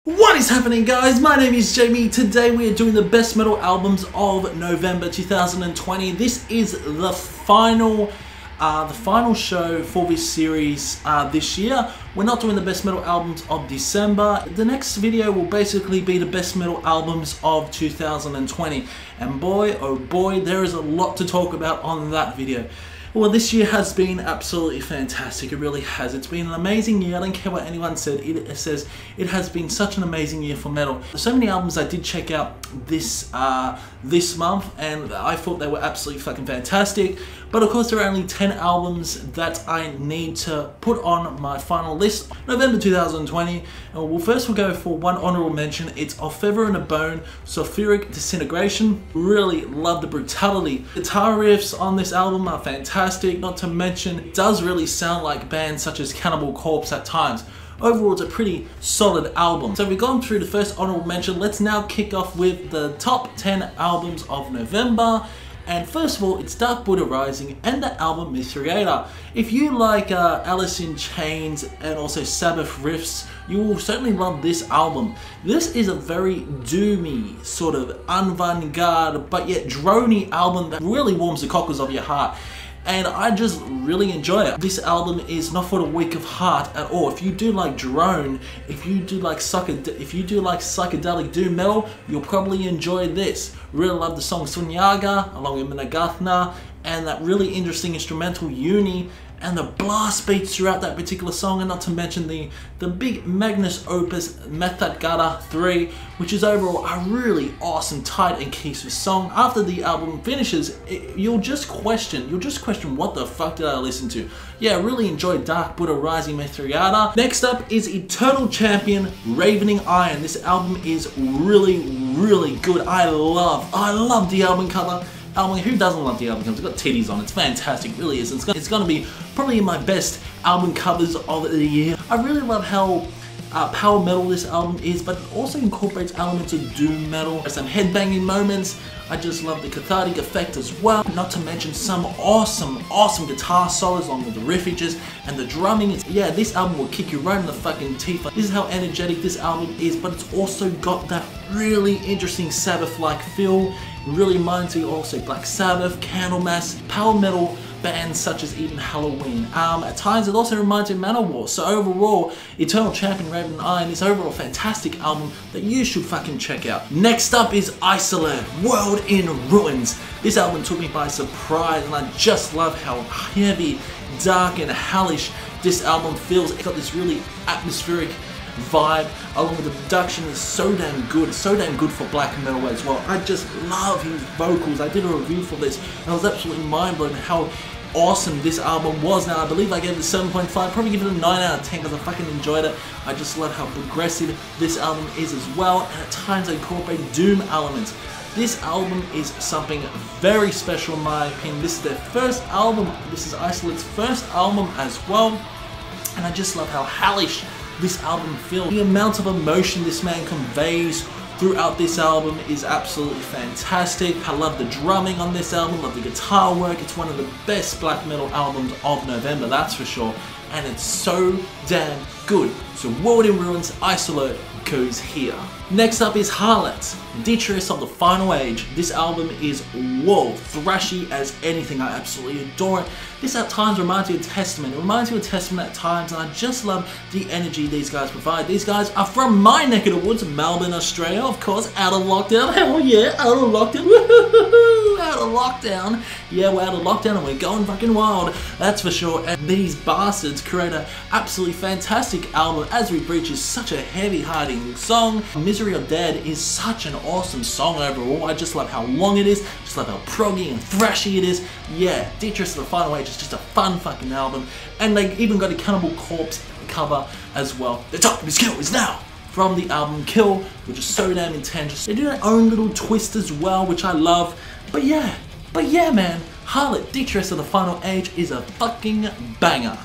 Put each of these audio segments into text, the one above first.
What is happening, guys? My name is Jamie. Today we are doing the best metal albums of November 2020. This is the final show for this series this year. We're not doing the best metal albums of December. The next video will basically be the best metal albums of 2020. And boy, oh boy, there is a lot to talk about on that video. Well, this year has been absolutely fantastic. It really has. It's been an amazing year. I don't care what anyone said. It says it has been such an amazing year for metal. So many albums I did check out this month, and I thought they were absolutely fucking fantastic. But of course, there are only 10 albums that I need to put on my final list. November 2020. And well, first we'll go for one honorable mention. It's Of Feather and a Bone, Sulfuric Disintegration. Really love the brutality. Guitar riffs on this album are fantastic. Not to mention, it does really sound like bands such as Cannibal Corpse at times. Overall, it's a pretty solid album. So we've gone through the first honorable mention. Let's now kick off with the top 10 albums of November. And first of all, it's Dark Buddha Rising and the album Methreyata. If you like Alice in Chains and also Sabbath riffs, you will certainly love this album. This is a very doomy, sort of avant-garde, but yet drony album that really warms the cockles of your heart. And I just really enjoy it. This album is not for the weak of heart at all. If you do like drone, if you do like psychedelic doom metal, you'll probably enjoy this. Really love the song Sunyaga along with Minagathna and that really interesting instrumental Uni and the blast beats throughout that particular song, and not to mention the big magnus opus Methreyata 3, which is overall a really awesome, tight and cohesive song. After the album finishes, you'll just question what the fuck did I listen to? Yeah, I really enjoyed Dark Buddha Rising Methreyata. Next up is Eternal Champion Ravening Iron. This album is really good. I love the album cover. Who doesn't love the album covers? It's got titties on it. It's fantastic, it really is. It's gonna be probably my best album covers of the year. I really love how power metal this album is, but it also incorporates elements of doom metal. There's some headbanging moments. I just love the cathartic effect as well. Not to mention some awesome guitar solos along with the riffages and the drumming. Yeah, this album will kick you right in the fucking teeth. This is how energetic this album is, but it's also got that really interesting Sabbath-like feel. It really reminds me also Black Sabbath, Candlemass, power metal bands such as even Halloween. At times it also reminds me of Manowar. So overall, Eternal Champion Ravening Iron is overall a fantastic album that you should fucking check out. Next up is Isolert, World in Ruins. This album took me by surprise, and I just love how heavy, dark and hellish this album feels. It's got this really atmospheric vibe, along with the production is so damn good for black metal as well. I just love his vocals. I did a review for this and I was absolutely mind blown how awesome this album was. Now I believe I gave it a 7.5, probably give it a 9 out of 10 because I fucking enjoyed it. I just love how progressive this album is as well, and at times I incorporate doom elements. This album is something very special in my opinion. This is their first album, this is Isolert's first album as well, and I just love how hellish this album feels. The amount of emotion this man conveys throughout this album is absolutely fantastic. I love the drumming on this album, love the guitar work. It's one of the best black metal albums of November, that's for sure. And it's so damn good. So World in Ruins, Isolert goes here. Next up is Harlott, Detritus of the Final Age. This album is thrashy as anything. I absolutely adore it. This at times reminds me of Testament. It reminds me of Testament at times, and I just love the energy these guys provide. These guys are from my neck of the woods, Melbourne, Australia, of course, out of lockdown. Hell yeah, out of lockdown. Woohoo! Out of lockdown. Yeah, we're out of lockdown and we're going fucking wild. That's for sure. And these bastards create an absolutely fantastic album. As We Breach is such a heavy-hearting song. Misery or Dead is such an awesome song overall. I just love how long it is. Just love how proggy and thrashy it is. Yeah, Detritus of the Final Age is just a fun fucking album. And they even got a Cannibal Corpse cover as well. The Top of His Kill is now from the album Kill, which is so damn intense. They do their own little twist as well, which I love. But yeah man, Harlott, Detritus of the Final Age is a fucking banger.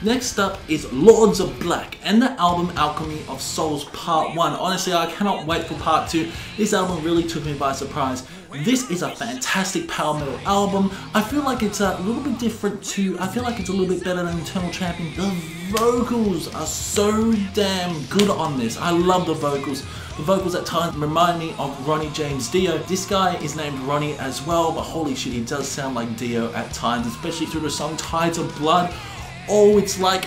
Next up is Lords of Black and the album Alchemy of Souls Part 1. Honestly, I cannot wait for Part 2. This album really took me by surprise. This is a fantastic power metal album. I feel like it's a little bit different to, I feel like it's a little bit better than Eternal Champion. The vocals are so damn good on this. I love the vocals. The vocals at times remind me of Ronnie James Dio. This guy is named Ronnie as well, but holy shit, he does sound like Dio at times, especially through the song Tides of Blood. Oh, it's like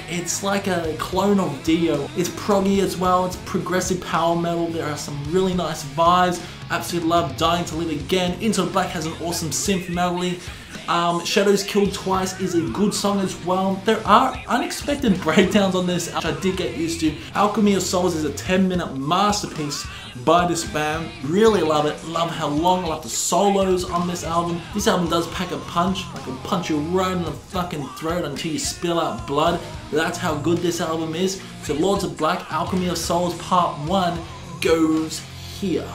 a clone of Dio. It's proggy as well, it's progressive power metal. There are some really nice vibes. Absolutely love Dying to Live Again. Into the Black has an awesome synth melody. Shadows Killed Twice is a good song as well. There are unexpected breakdowns on this, which I did get used to. Alchemy of Souls is a 10-minute masterpiece by this band. Really love it. Love how long, love the solos on this album. This album does pack a punch. Like it'll punch you right in the fucking throat until you spill out blood. That's how good this album is. So Lords of Black, Alchemy of Souls Part 1 goes here.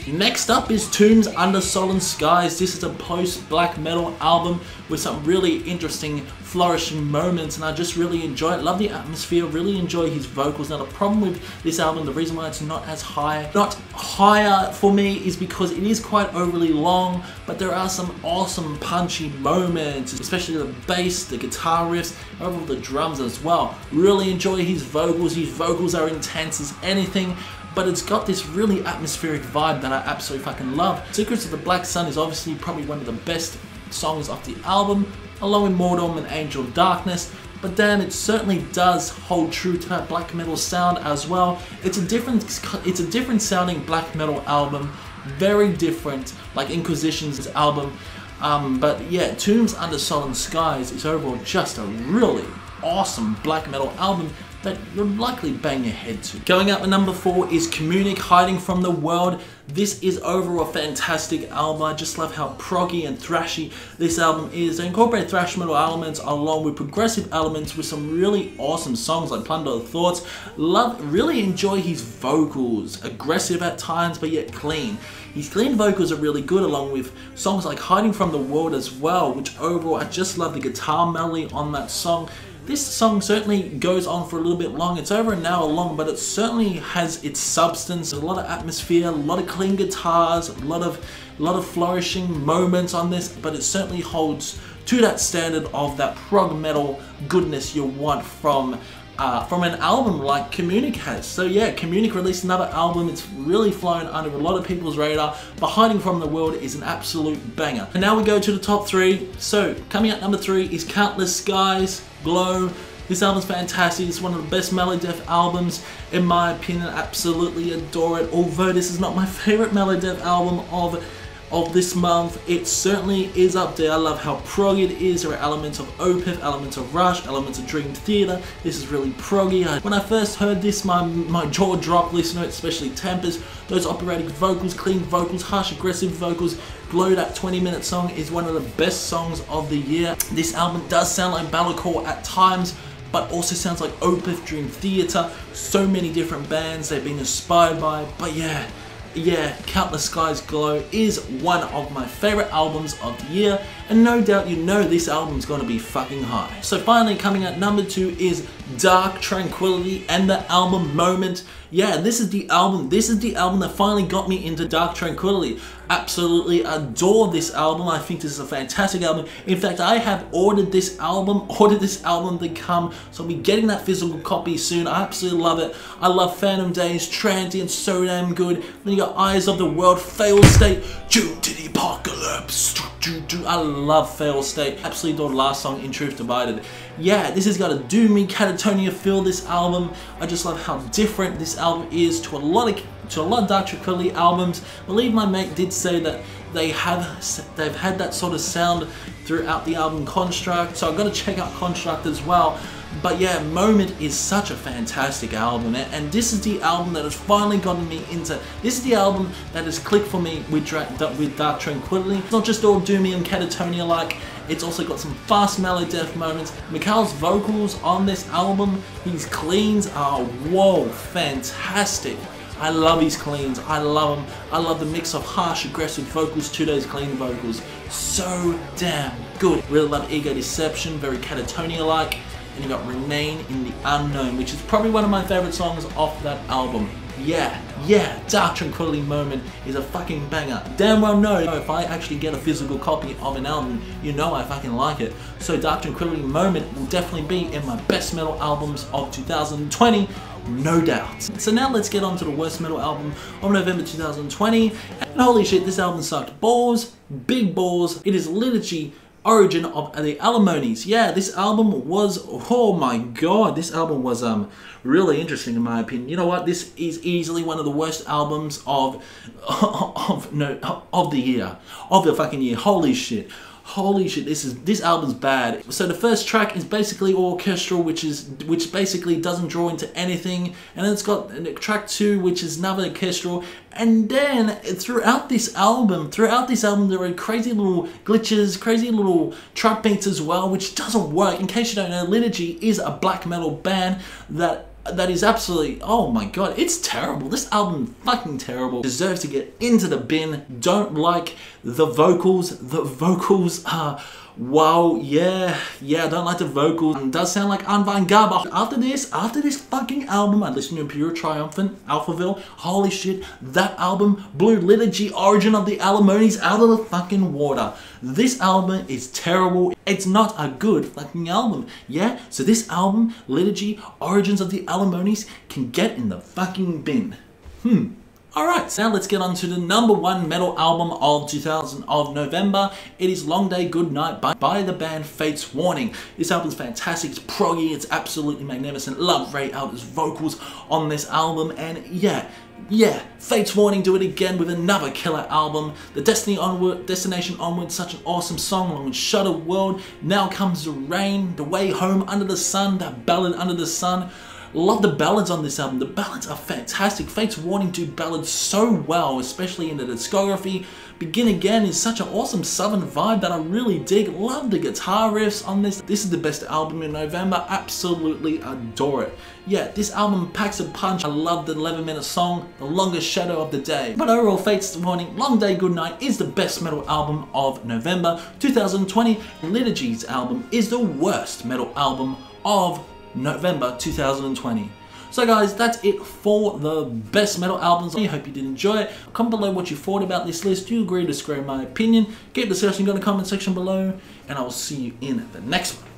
Next up is Tombs Under Sullen Skies. This is a post-black metal album with some really interesting flourishing moments, and I just really enjoy it. Love the atmosphere, really enjoy his vocals. Now the problem with this album, the reason why it's not higher for me is because it is quite overly long, but there are some awesome punchy moments, especially the bass, the guitar riffs, over the drums as well. Really enjoy his vocals. His vocals are intense as anything, but it's got this really atmospheric vibe that I absolutely fucking love. Secrets of the Black Sun is obviously probably one of the best songs off the album, along with Mortem and Angel of Darkness, but damn, it certainly does hold true to that black metal sound as well. It's a different sounding black metal album, very different, like Inquisition's album, but yeah, Tombs Under Sullen Skies is overall just a really awesome black metal album that you'll likely bang your head to. Going up at number 4 is Communic, Hiding from the World. This is overall a fantastic album. I just love how proggy and thrashy this album is. They incorporate thrash metal elements along with progressive elements with some really awesome songs like Plunder of Thoughts. Really enjoy his vocals. Aggressive at times, but yet clean. His clean vocals are really good, along with songs like Hiding from the World as well, which overall I just love the guitar melody on that song. This song certainly goes on for a little bit long. It's over an hour long, but it certainly has its substance. A lot of atmosphere, a lot of clean guitars, a lot of flourishing moments on this, but it certainly holds to that standard of that prog metal goodness you want from an album like Communic has. So yeah, Communic released another album. It's really flown under a lot of people's radar, but Hiding from the World is an absolute banger. And now we go to the top 3. So coming at number 3 is Countless Skies, Glow. This album's fantastic. It's one of the best Melodeath albums in my opinion. Absolutely adore it. Although this is not my favorite Melodeath album of this month, it certainly is up there. I love how proggy it is. There are elements of Opeth, elements of Rush, elements of Dream Theater. This is really proggy. When I first heard this, my jaw dropped listening to it, especially Tempest. Those operatic vocals, clean vocals, harsh aggressive vocals. Glow, that 20-minute song, is one of the best songs of the year. This album does sound like Battlecore at times, but also sounds like Opeth, Dream Theater. So many different bands they've been inspired by, but yeah, Countless Skies Glow is one of my favorite albums of the year, and no doubt you know this album's gonna be fucking high. So finally, coming at number 2 is Dark Tranquility and the album Moment. Yeah, this is the album that finally got me into Dark Tranquility. Absolutely adore this album. I think this is a fantastic album. In fact, I have ordered this album to come, so I'll be getting that physical copy soon. I absolutely love it. I love Phantom Days, Transient, so damn good. Then you got Eyes of the World, Fail State, June to the Apocalypse. I love Fail State. Absolutely adore the last song, In Truth Divided. Yeah, this has got a doomy Catatonia feel, this album. I just love how different this album is to a lot of Dark Tranquility albums. I believe my mate did say that they've had that sort of sound throughout the album Construct, so I've got to check out Construct as well. But yeah, Moment is such a fantastic album, and this is the album that has finally gotten me into, this is the album that has clicked for me with Dark Tranquility. It's not just all doomy and Catatonia like, it's also got some fast Melodeath moments. Mikhail's vocals on this album, his cleans are, whoa, fantastic. I love his cleans, I love them. I love the mix of harsh, aggressive vocals to those clean vocals. So damn good. Really love Ego Deception, very Catatonia-like. and you got Remain in the Unknown, which is probably one of my favorite songs off that album. Yeah, Dark Tranquility Moment is a fucking banger. Damn well know if I actually get a physical copy of an album, you know I fucking like it. So Dark Tranquility Moment will definitely be in my best metal albums of 2020, no doubt. So now let's get on to the worst metal album of November 2020. And holy shit, this album sucked balls, big balls. It is Liturgy, Origin of the Alimonies. Yeah, this album was, oh my god, this album was really interesting in my opinion. You know what? This is easily one of the worst albums of the year, of the fucking year. Holy shit. Holy shit, this album's bad. So the first track is basically orchestral, which basically doesn't draw into anything, and then it's got track 2, which is another orchestral, and then throughout this album there are crazy little glitches, crazy little trap beats as well, which doesn't work. In case you don't know, Liturgy is a black metal band that is absolutely, oh my god, it's terrible. This album fucking terrible. Deserves to get into the bin. Don't like the vocals. The vocals are, wow, yeah, I don't like the vocals. It does sound like avant-garde. After this fucking album, I listened to Pure Triumphant, Alphaville. Holy shit, that album blew Liturgy, Origin of the Alimonies out of the fucking water. This album is terrible. It's not a good fucking album. Yeah, so this album, Liturgy, Origins of the Alimonies, can get in the fucking bin. Alright, so now let's get on to the #1 metal album of November. It is Long Day Good Night by the band Fate's Warning. This album's fantastic, it's proggy, it's absolutely magnificent. Love Ray Alder's vocals on this album, and yeah, Fate's Warning do it again with another killer album. The Destination Onward, such an awesome song along with Shudder World. Now Comes the Rain, The Way Home, Under the Sun, that ballad Under the Sun. Love the ballads on this album. The ballads are fantastic. Fate's Warning do ballads so well, especially in the discography. Begin Again is such an awesome southern vibe that I really dig. Love the guitar riffs on this. This is the best album in November. Absolutely adore it. Yeah, this album packs a punch. I love the 11-minute song, The Longest Shadow of the Day. But overall, Fate's Warning, Long Day Good Night is the best metal album of November 2020. Liturgy's album is the worst metal album of November 2020. So guys, that's it for the best metal albums. I hope you did enjoy it. Comment below what you thought about this list. Do you agree or disagree with my opinion? Keep the discussion in the comment section below, and I will see you in the next one.